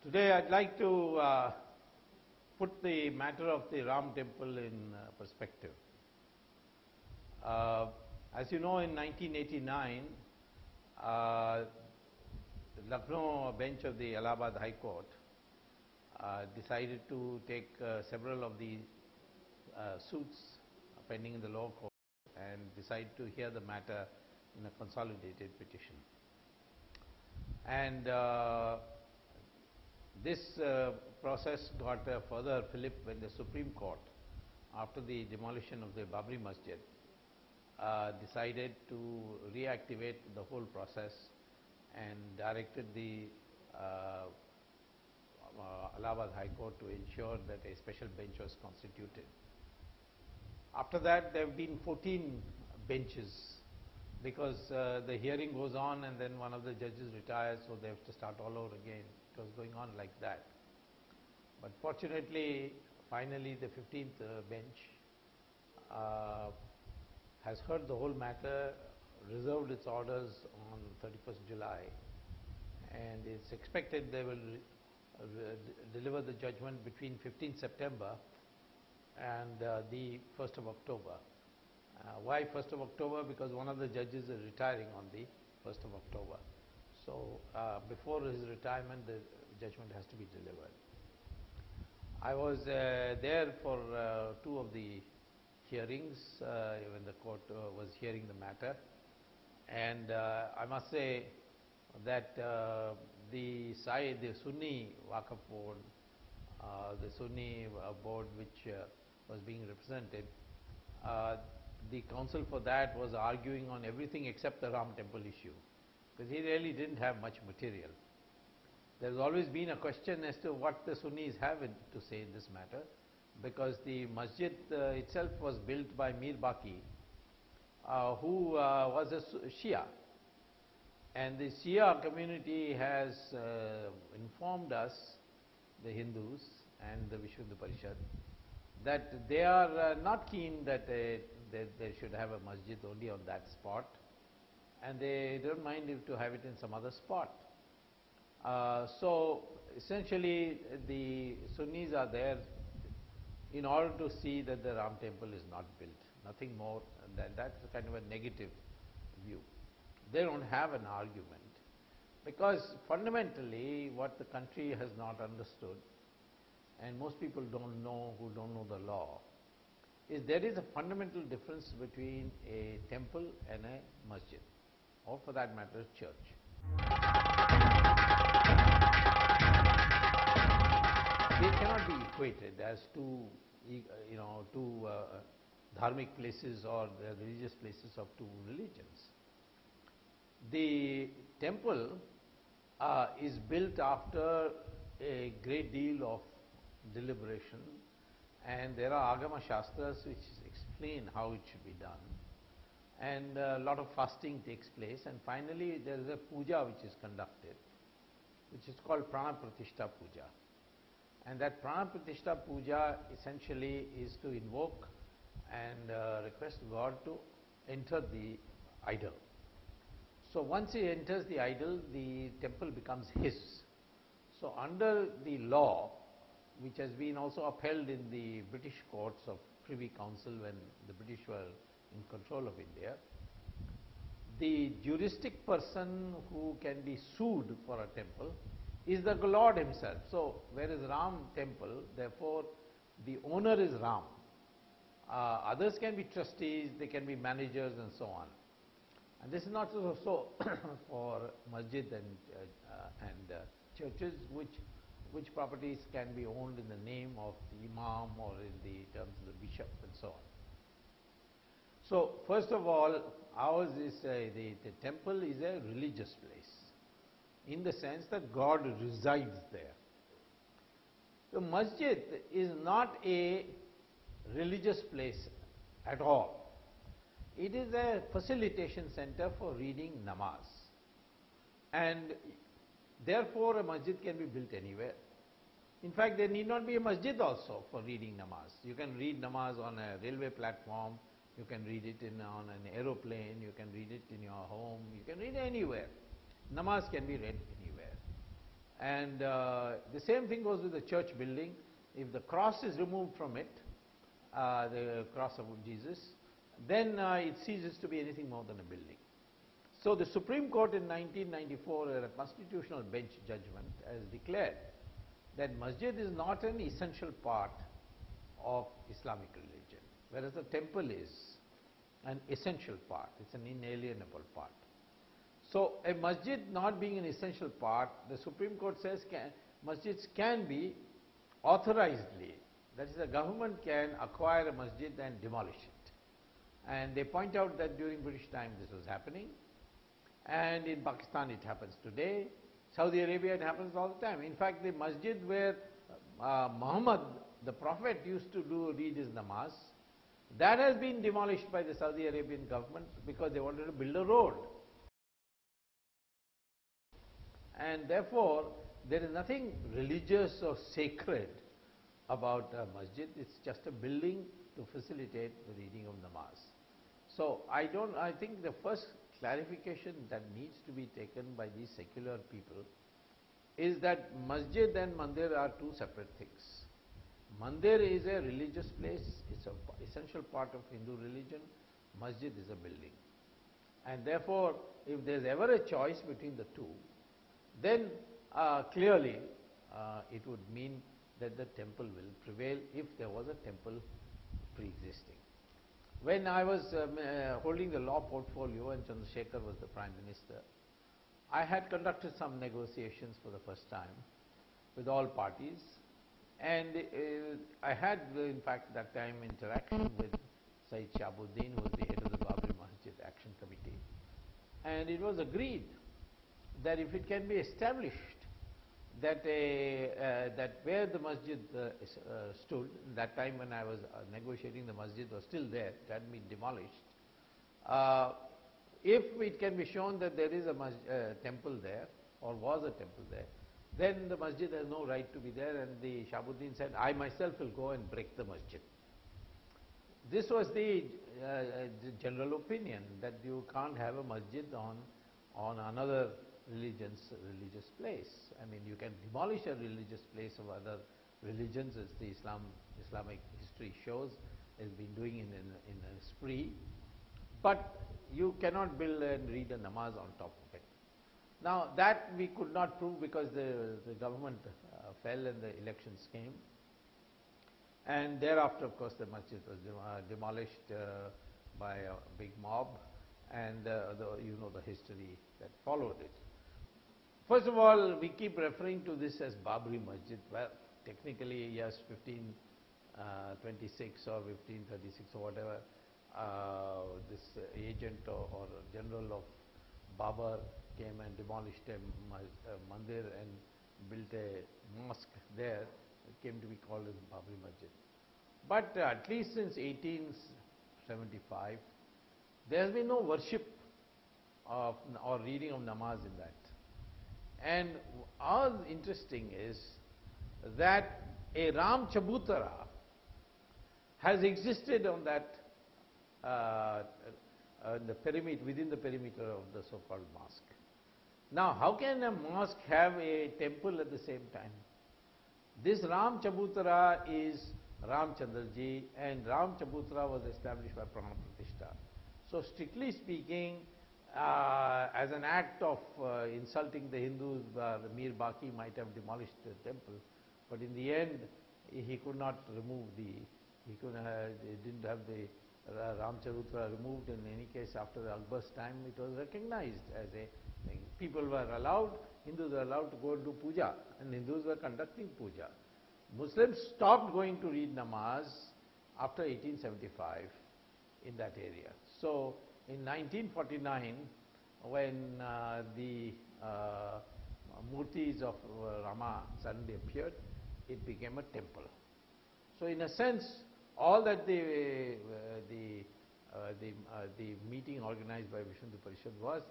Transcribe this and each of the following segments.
Today I'd like to put the matter of the Ram temple in perspective. As you know, in 1989, the Lucknow bench of the Allahabad High Court decided to take several of the suits pending in the lower court and decide to hear the matter in a consolidated petition. And this process got a further fillip when the Supreme Court, after the demolition of the Babri Masjid, decided to reactivate the whole process and directed the Allahabad High Court to ensure that a special bench was constituted. After that, there have been 14 benches because the hearing goes on and then one of the judges retires, so they have to start all over again. It was going on like that. But fortunately, finally the 15th bench has heard the whole matter, reserved its orders on 31st July, and it's expected they will deliver the judgment between 15th September and the 1st of October. Why 1st of October? Because one of the judges is retiring on the 1st of October. So before his retirement, the judgment has to be delivered. I was there for two of the hearings when the court was hearing the matter, and I must say that the Sunni Waqf board, the Sunni board which was being represented, the counsel for that was arguing on everything except the Ram temple issue, because he really didn't have much material. There's always been a question as to what the Sunnis have to say in this matter, because the masjid itself was built by Mir Baqi, who was a Shia, and the Shia community has informed us, the Hindus and the Vishnu Parishad, that they are not keen that they should have a masjid only on that spot, and they don't mind if to have it in some other spot. So essentially the Sunnis are there in order to see that the Ram temple is not built, nothing more than that. That's kind of a negative view. They don't have an argument, because fundamentally what the country has not understood, and most people don't know who don't know the law, is there is a fundamental difference between a temple and a masjid, or for that matter, a church. They cannot be equated as two, two dharmic places or religious places of two religions. The temple is built after a great deal of deliberation, and there are Agama Shastras which explain how it should be done, and a lot of fasting takes place, and finally there is a puja which is conducted, which is called Prana Pratishtha Puja. And that Prana Pratishtha Puja essentially is to invoke and request God to enter the idol. So once he enters the idol, the temple becomes his. So under the law, which has been also upheld in the British courts of Privy Council when the British were in control of India. The juristic person who can be sued for a temple is the Lord himself. So, where is Ram temple, therefore, the owner is Ram. Others can be trustees, they can be managers and so on. And this is not so for masjid and churches, which properties can be owned in the name of the imam or in the terms of the bishop and so on. So, first of all, ours is the temple is a religious place, in the sense that God resides there. The masjid is not a religious place at all. It is a facilitation center for reading namaz. And therefore, a masjid can be built anywhere. In fact, there need not be a masjid also for reading namaz. You can read namaz on a railway platform, you can read it on an aeroplane, you can read it in your home, you can read it anywhere. Namaz can be read anywhere. And the same thing goes with the church building. If the cross is removed from it, the cross of Jesus, then it ceases to be anything more than a building. So the Supreme Court in 1994, in a constitutional bench judgment, has declared that masjid is not an essential part of Islamic religion, whereas the temple is an essential part, it's an inalienable part. So a masjid not being an essential part, the Supreme Court says masjids can be authorizedly, that is, the government can acquire a masjid and demolish it. And they point out that during British time this was happening, and in Pakistan it happens today. Saudi Arabia it happens all the time. In fact, the masjid where Muhammad, the Prophet, used to read his namaz, that has been demolished by the Saudi Arabian government because they wanted to build a road. And therefore, there is nothing religious or sacred about a masjid. It's just a building to facilitate the reading of namaz. So I think the first clarification that needs to be taken by these secular people is that masjid and mandir are two separate things. Mandir is a religious place, it's an essential part of Hindu religion. Masjid is a building. And therefore, if there is ever a choice between the two, then clearly it would mean that the temple will prevail if there was a temple pre-existing. When I was holding the law portfolio and Chandrasekhar was the Prime Minister, I had conducted some negotiations for the first time with all parties, and I had in fact that time interaction with Sayyid Shahabuddin, who was the head of the Babri Masjid Action Committee, and it was agreed that if it can be established that where the masjid stood, that time when I was negotiating, the masjid was still there, it hadn't been demolished. If it can be shown that there is a temple there, or was a temple there, then the masjid has no right to be there, and the Shahabuddin said, I myself will go and break the masjid. This was the general opinion, that you can't have a masjid on another religious place. I mean, you can demolish a religious place of other religions, as the Islamic history shows, has been doing in a spree, but you cannot build and read a namaz on top of it. Now that we could not prove because the government fell and the elections came, and thereafter of course the masjid was demolished by a big mob, and you know the history that followed it. First of all, we keep referring to this as Babri Masjid. Well, technically, yes, 1526 or 1536 or whatever, this agent or general of Babur came and demolished a mandir and built a mosque there. It came to be called as Babri Masjid. But at least since 1875, there has been no worship or reading of namaz in that. And all interesting is that a Ram Chabutara has existed on that within the perimeter of the so-called mosque. Now, how can a mosque have a temple at the same time? This Ram Chabutara is Ramchandraji, and Ram Chabutra was established by Prana Pratishtha. So strictly speaking, as an act of insulting the Hindus, Mir Baki might have demolished the temple, but in the end, he could not remove he didn't have the Ramcharutra removed. In any case, after Akbar's time, it was recognized as a thing. People were allowed, Hindus were allowed to go and do puja, and Hindus were conducting puja. Muslims stopped going to read namaz after 1875 in that area. So in 1949, when the murtis of Rama suddenly appeared, it became a temple. So in a sense, all that the meeting organized by Vishnu Parishad was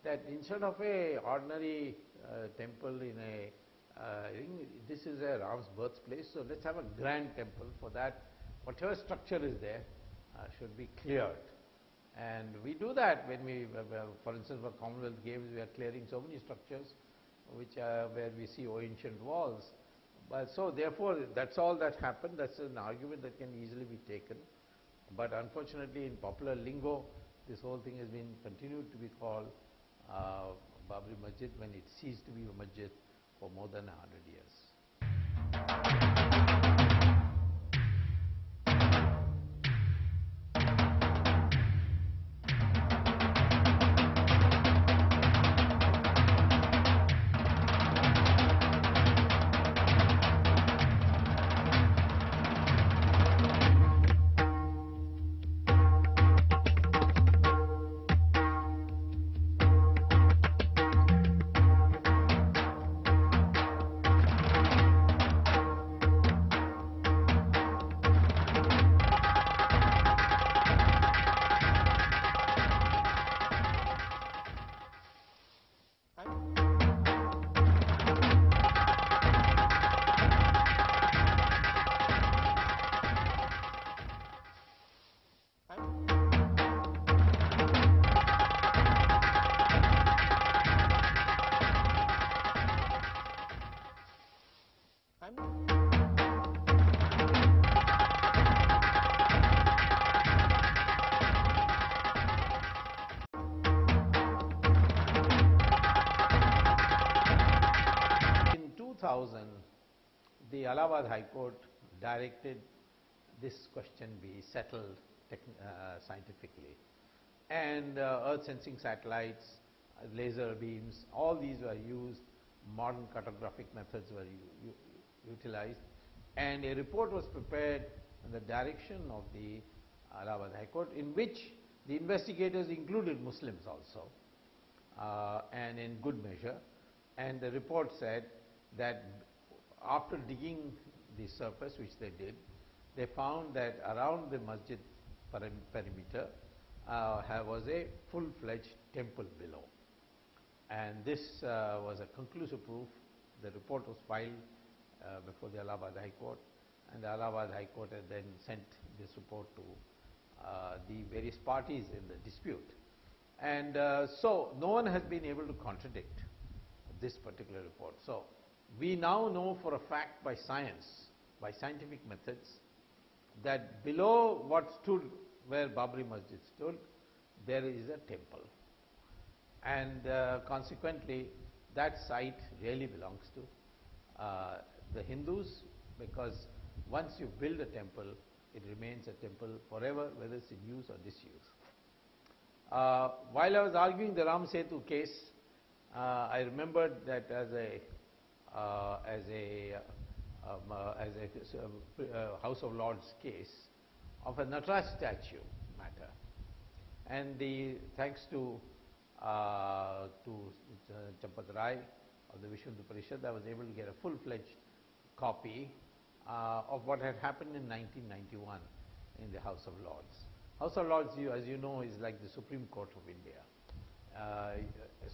that instead of a ordinary temple in a this is a Ram's birthplace, so let's have a grand temple. For that, whatever structure is there should be cleared. And we do that when we, for instance, for Commonwealth Games, we are clearing so many structures which are where we see ancient walls. But so therefore, that's all that happened. That's an argument that can easily be taken. But unfortunately, in popular lingo, this whole thing has been continued to be called Babri Masjid when it ceased to be a masjid for more than 100 years. The Allahabad High Court directed this question be settled scientifically. And earth sensing satellites, laser beams, all these were used, modern cartographic methods were utilized, and a report was prepared in the direction of the Allahabad High Court, in which the investigators included Muslims also, and in good measure. And the report said that after digging the surface, which they did, they found that around the masjid perimeter was a full-fledged temple below. And this was a conclusive proof. The report was filed before the Allahabad High Court, and the Allahabad High Court had then sent this report to the various parties in the dispute. And so no one has been able to contradict this particular report. So we now know for a fact by science, by scientific methods, that below what stood where Babri Masjid stood, there is a temple. And consequently, that site really belongs to the Hindus, because once you build a temple, it remains a temple forever, whether it's in use or disuse. While I was arguing the Ram Setu case, I remembered that as a House of Lords case of a Nataraj statue matter, and thanks to Champat Rai of the Vishnu Parishad, I was able to get a full-fledged copy of what had happened in 1991 in the House of Lords. House of Lords, as you know, is like the Supreme Court of India.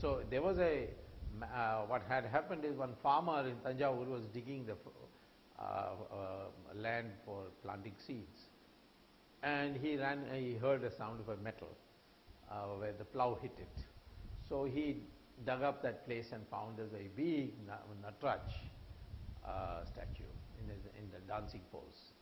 So there was what had happened is one farmer in Tanjavur was digging the land for planting seeds, and he heard a sound of a metal where the plow hit it. So he dug up that place and found there's a big Nataraj statue in the dancing pose.